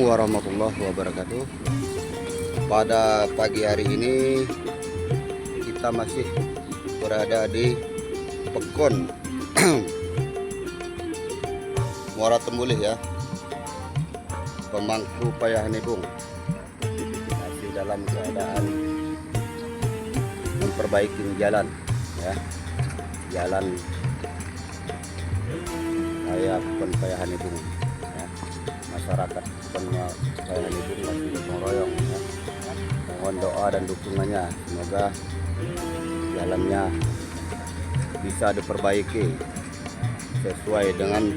Warahmatullahi wabarakatuh. Pada pagi hari ini kita masih berada di Pekon Muara Tembulih ya, Pemangku Payahanibung. Masih dalam keadaan memperbaiki jalan ya, jalan raya Pekon Payahanibung ya. Masyarakat Pekon Payahanibung masih gotong royong ya. Mohon doa dan dukungannya, semoga jalannya bisa diperbaiki sesuai dengan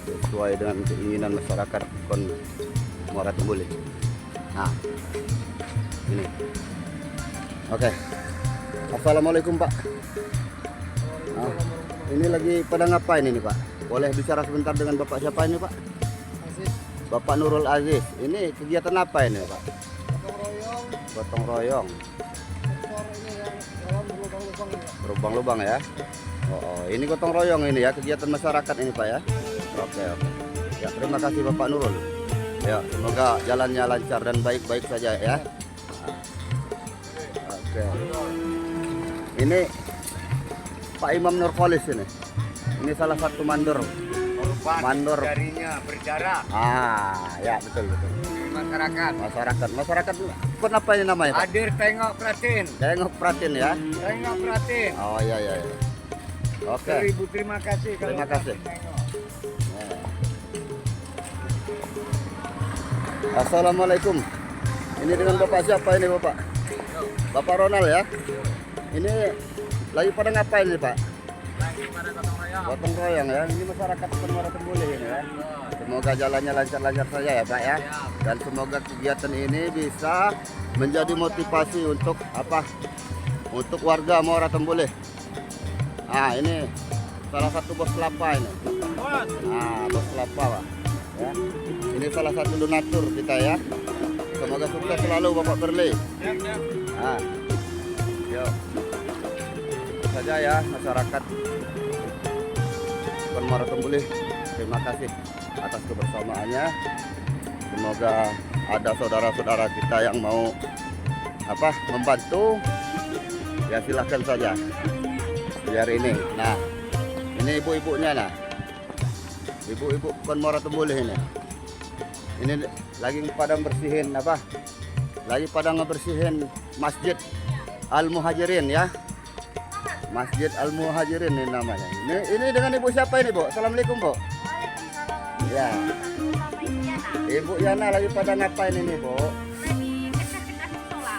sesuai dengan keinginan masyarakat Pekon Muara Tembulih. Nah, ini. Oke. Assalamualaikum Pak. Nah, ini lagi pada ngapain ini Pak? Boleh bicara sebentar dengan Bapak siapa ini Pak? Aziz. Bapak Nurul Aziz. Ini kegiatan apa ini Pak? Gotong royong. Gotong royong. Sektor ini yang dalam berlubang-lubang ini, Pak. Berlubang-lubang ya. Oh, ini gotong royong ini ya, kegiatan masyarakat ini Pak ya. Oke. Ya, terima kasih Bapak Nurul. Ya, semoga jalannya lancar dan baik-baik saja ya. Oke. Ini Pak Imam Nurkolis ini. Ini salah satu mandor. Mandor jarinya berjarak. Ya betul. Masyarakat. Kenapa ini namanya Pak? Hadir tengok pratin. Tengok pratin ya. Tengok pratin. Oh iya. Oke. Seribu terima kasih. Terima kasih. Assalamualaikum. Ini dengan Bapak siapa ini Bapak? Bapak Ronald ya. Ini lagi pada ngapain nih Pak? Lagi pada gotong royong. Gotong royong ya. Ini masyarakat Pekon Muara Tembulih ini ya. Semoga jalannya lancar-lancar saja ya Pak ya. Dan semoga kegiatan ini bisa menjadi motivasi untuk Untuk warga Muara Tembulih. Nah, ini salah satu bos kelapa ini. Bos kelapa Pak. Ya. Ini salah satu donatur kita ya. Semoga sukses selalu Bapak Berli. Nah, yuk. Itu saja ya masyarakat Pekon Muara Tembulih. Terima kasih atas kebersamaannya. Semoga ada saudara-saudara kita yang mau membantu. Ya silahkan saja. Biar ini. Nah, ini ibu-ibunya nah. Ibu-ibu Pekon Muara Tembulih ini. Ini lagi pada bersihin Lagi pada ngebersihin Masjid Al-Muhajirin ya. Masjid Al-Muhajirin ini namanya. Ini dengan ibu siapa ini, Bu? Assalamualaikum, Bu. Ya. Ibu Yana lagi pada ngapain ini, Bu?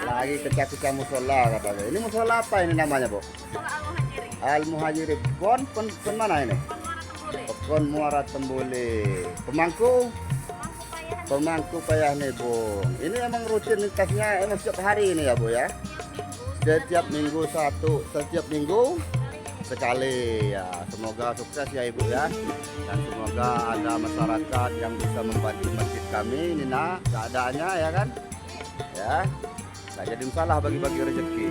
Lagi kecak-kecak musola katanya. Ini musola apa ini namanya, Bu? Al-Muhajirin. Pekon mana ini? Pekon Muara Tembulih. Pemangku Payahanibung. Ini emang rutinitasnya setiap hari ini ya Bu ya. Setiap minggu sekali ya. Semoga sukses ya Ibu ya. Dan semoga ada masyarakat yang bisa membantu masjid kami ini keadaannya ya kan. Ya. Nggak jadi masalah bagi-bagi rezeki.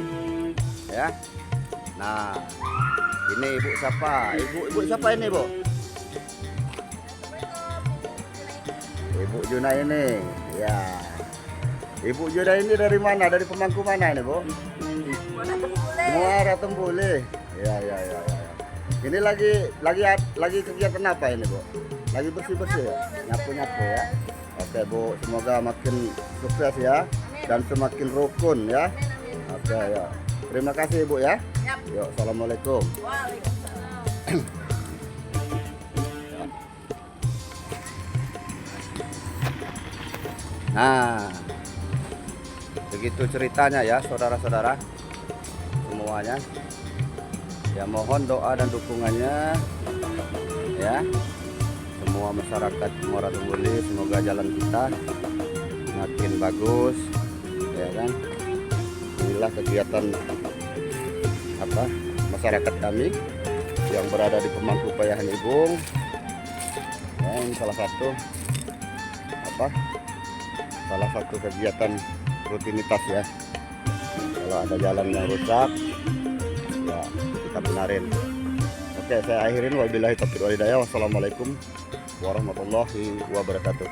Ya. Nah, ini Ibu siapa? Ibu siapa ini, Bu? Ibu Juna ini, ya. Ibu Juna ini dari mana? Dari pemangku mana ini, Bu? Muara Tembulih. Ya. Ini lagi kegiatan apa ini, Bu? Lagi bersih-bersih ya? Nyapu-nyapu ya. Oke, Bu, semoga makin sukses ya dan semakin rukun ya. Oke, ya. Terima kasih, Bu ya. Yuk, assalamualaikum. Nah, begitu ceritanya ya saudara-saudara semuanya. Ya mohon doa dan dukungannya ya. Semua masyarakat Muara Tembulih, semoga jalan kita makin bagus ya kan. Inilah kegiatan masyarakat kami yang berada di Pemangku Payahanibung. Ya, ini salah satu kegiatan rutinitas ya. Kalau ada jalan yang rusak ya kita benarin. Oke, saya akhirin. Wabillahi taufiq wal hidayah. Wassalamualaikum warahmatullahi wabarakatuh.